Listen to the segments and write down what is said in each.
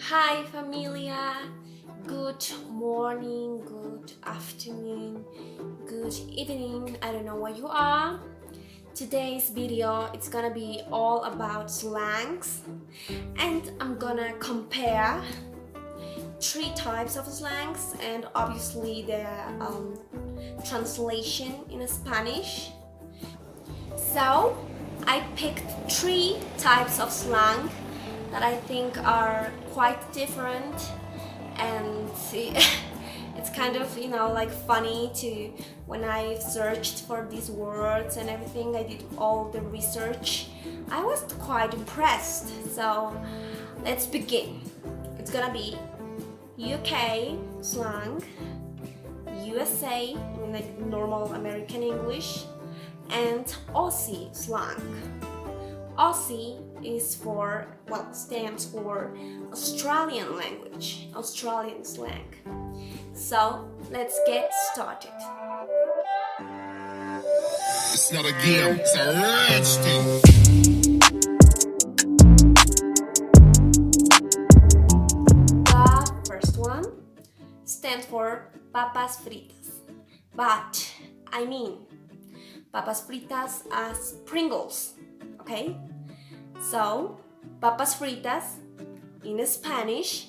Hi familia, good morning, good afternoon, good evening, I don't know where you are. Today's video, it's gonna be all about slangs and I'm gonna compare three types of slangs and obviously the translation in Spanish. So I picked three types of slang that I think are quite different, and it's kind of, like funny to when I searched for these words and everything. I did all the research. I was quite impressed. So let's begin. It's gonna be UK slang, USA in like normal American English, and Aussie slang. Aussie stands for Australian language, Australian slang. So let's get started. It's not a game, it's a rich thing. The first one stands for papas fritas, but I mean papas fritas as Pringles, okay? So, papas fritas in Spanish,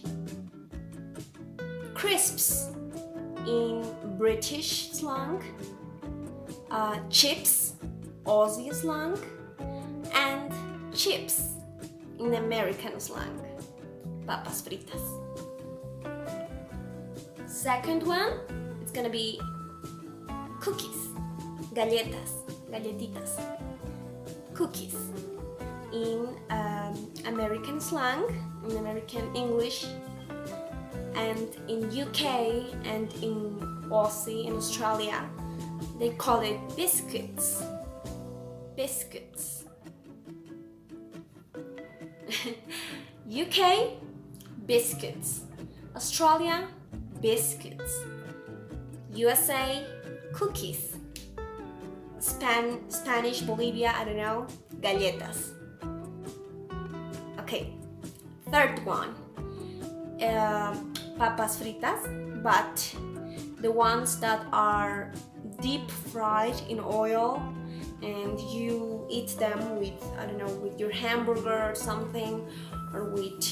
crisps in British slang, chips, Aussie slang, and chips in American slang, papas fritas. Second one, it's gonna be cookies, galletitas, cookies in American slang, in American English, and in UK and in Aussie, in Australia, they call it biscuits. UK, biscuits. Australia, biscuits. USA, cookies. Spanish, Bolivia, I don't know, galletas. Okay, third one, papas fritas, but the ones that are deep fried in oil and you eat them with, I don't know, with your hamburger or something, or with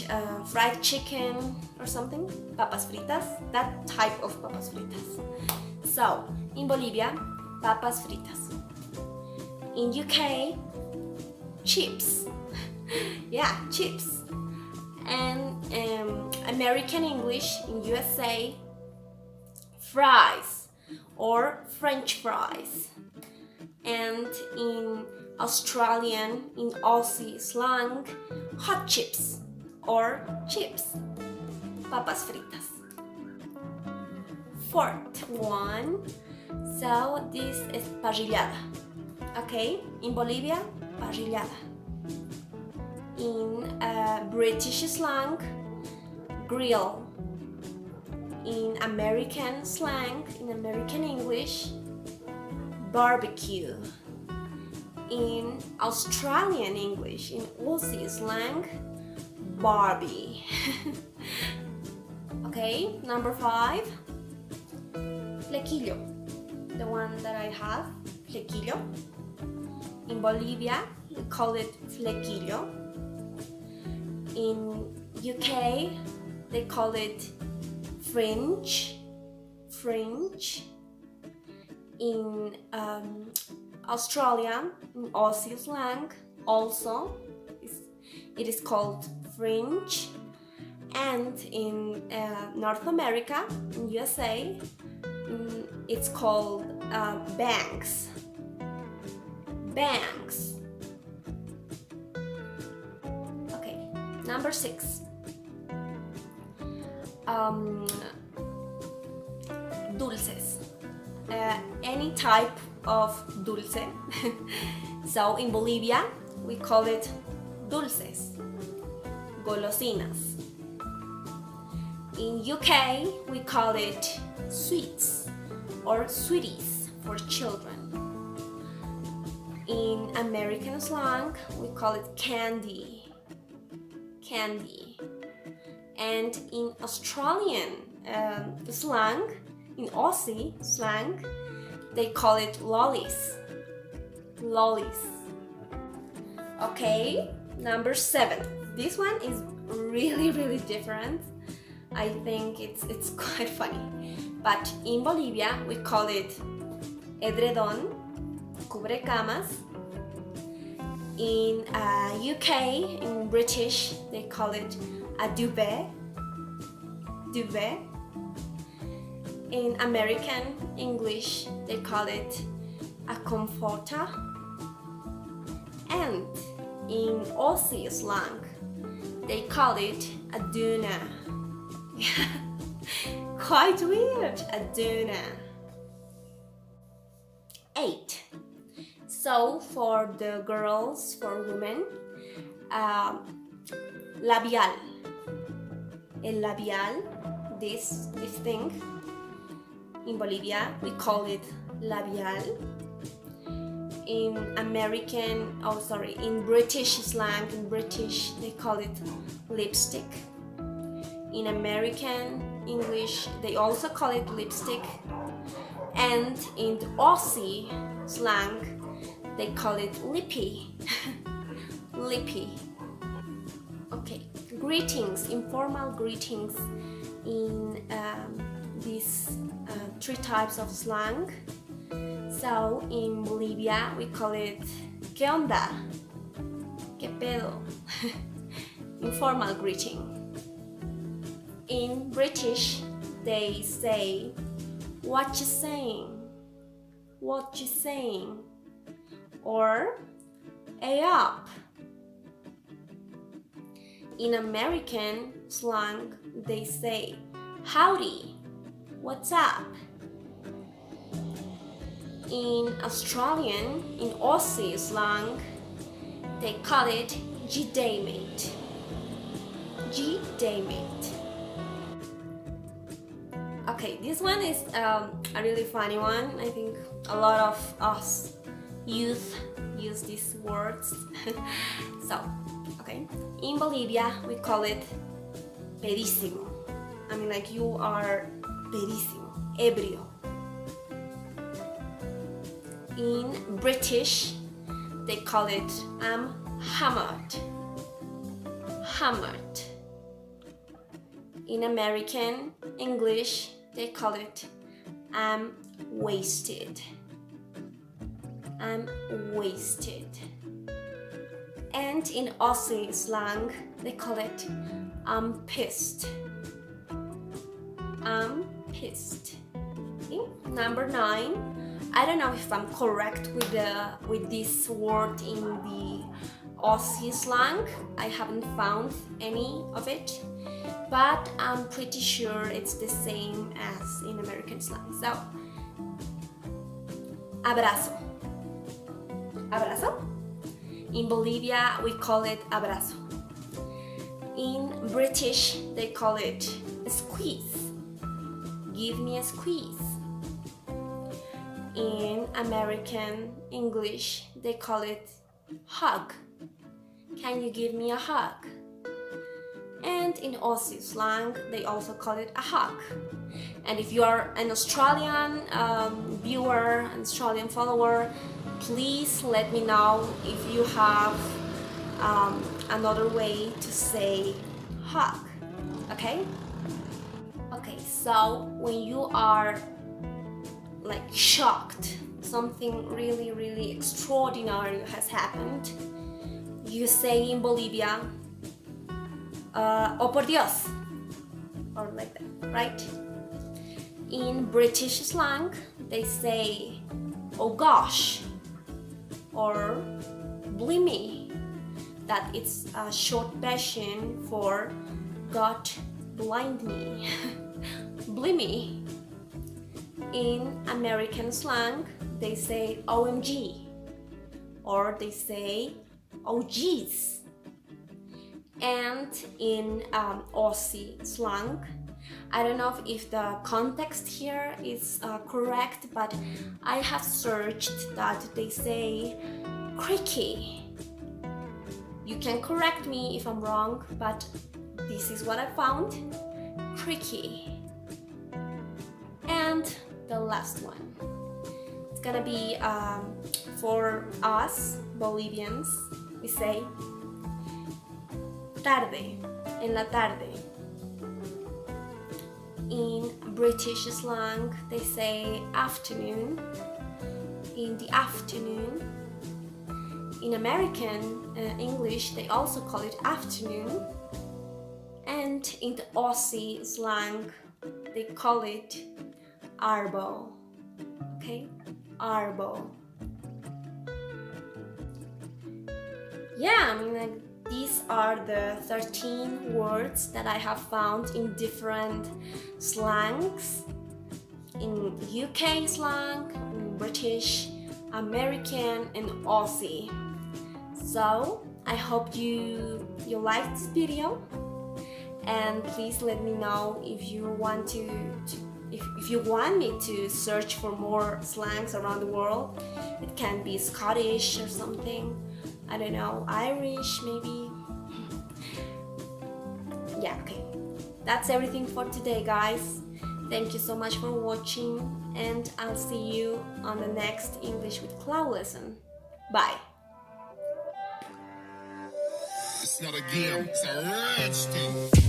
fried chicken or something, papas fritas, that type of papas fritas. So, in Bolivia, papas fritas. In UK, chips. Yeah, chips. And American English in USA, fries or French fries. And in Australian, in Aussie slang, hot chips or chips, papas fritas. Fourth one, so this is parrillada. Okay, in Bolivia, parrillada. In British slang, grill. In American slang, in American English, barbecue. In Australian English, in Aussie slang, Barbie. Okay, number 5, flequillo. The one that I have, flequillo. In Bolivia, we call it flequillo. In UK, they call it fringe. In Australia, in Aussie slang, also it is called fringe. And in North America, in USA, it's called bangs. Okay, number 6. Dulces. Any type of dulce. So in Bolivia, we call it dulces, golosinas. In UK, we call it sweets or sweeties for children. In American slang, we call it candy. And in Australian slang, in Aussie slang, they call it lollies. Lollies. Okay, number 7. This one is really different. I think it's quite funny. But in Bolivia, we call it edredón, cubrecamas. In UK, in British, they call it a duvet. Duvet. In American English, they call it a comforter. And in Aussie slang, they call it a doona. Quite weird, a doona. 8. So for the girls, for women, labial. El labial, this thing. In Bolivia, we call it labial. In British slang, in British, they call it lipstick. In American English, they also call it lipstick. And in the Aussie slang, they call it lippy. Lippy. Okay, greetings, informal greetings in these 3 types of slang. So in Bolivia, we call it ¿Qué onda? ¿Qué pedo? Informal greeting. In British, they say what you saying? What you saying? Or hey up. In American slang, they say howdy, what's up? In Australian, in Aussie slang, they call it G'day mate. G'day mate. Okay, this one is a really funny one. I think a lot of us youth use these words. So, okay, in Bolivia we call it pedísimo. I mean, like, you are pedísimo, ebrio. In British, they call it I'm hammered. Hammered. In American English, they call it I'm wasted. I'm wasted. And in Aussie slang, they call it I'm pissed. I'm pissed. Okay. Number 9. I don't know if I'm correct with this word in the Aussie slang. I haven't found any of it, but I'm pretty sure it's the same as in American slang. So, abrazo. Abrazo. In Bolivia, we call it abrazo. In British, they call it a squeeze. Give me a squeeze. In American English, they call it hug. Can you give me a hug? And in Aussie slang, they also call it a hug. And if you are an Australian viewer, an Australian follower, please let me know if you have another way to say hug. Okay? Okay, so when you are like shocked, something really extraordinary has happened, you say in Bolivia, oh por Dios, or like that, right? In British slang, they say, oh gosh, or blimey, that it's a short version for God blind me. Blimey. In American slang, they say OMG, or they say oh geez. And in Aussie slang, I don't know if the context here is correct, but I have searched that they say creaky. You can correct me if I'm wrong, but this is what I found. Tricky. And the last one. It's gonna be for us Bolivians. We say tarde, en la tarde. In British slang, they say afternoon, in the afternoon. In American English, they also call it afternoon. And in the Aussie slang, they call it arbo. Okay, arbo. Yeah, I mean, like, these are the 13 words that I have found in different slangs, in UK slang, in British, American, and Aussie. So I hope you liked this video, and please let me know if you want if you want me to search for more slangs around the world. It can be Scottish or something, I don't know, Irish maybe. Yeah, okay. That's everything for today, guys. Thank you so much for watching, and I'll see you on the next English with Clau lesson. Bye! It's not a game, it's a rich thing.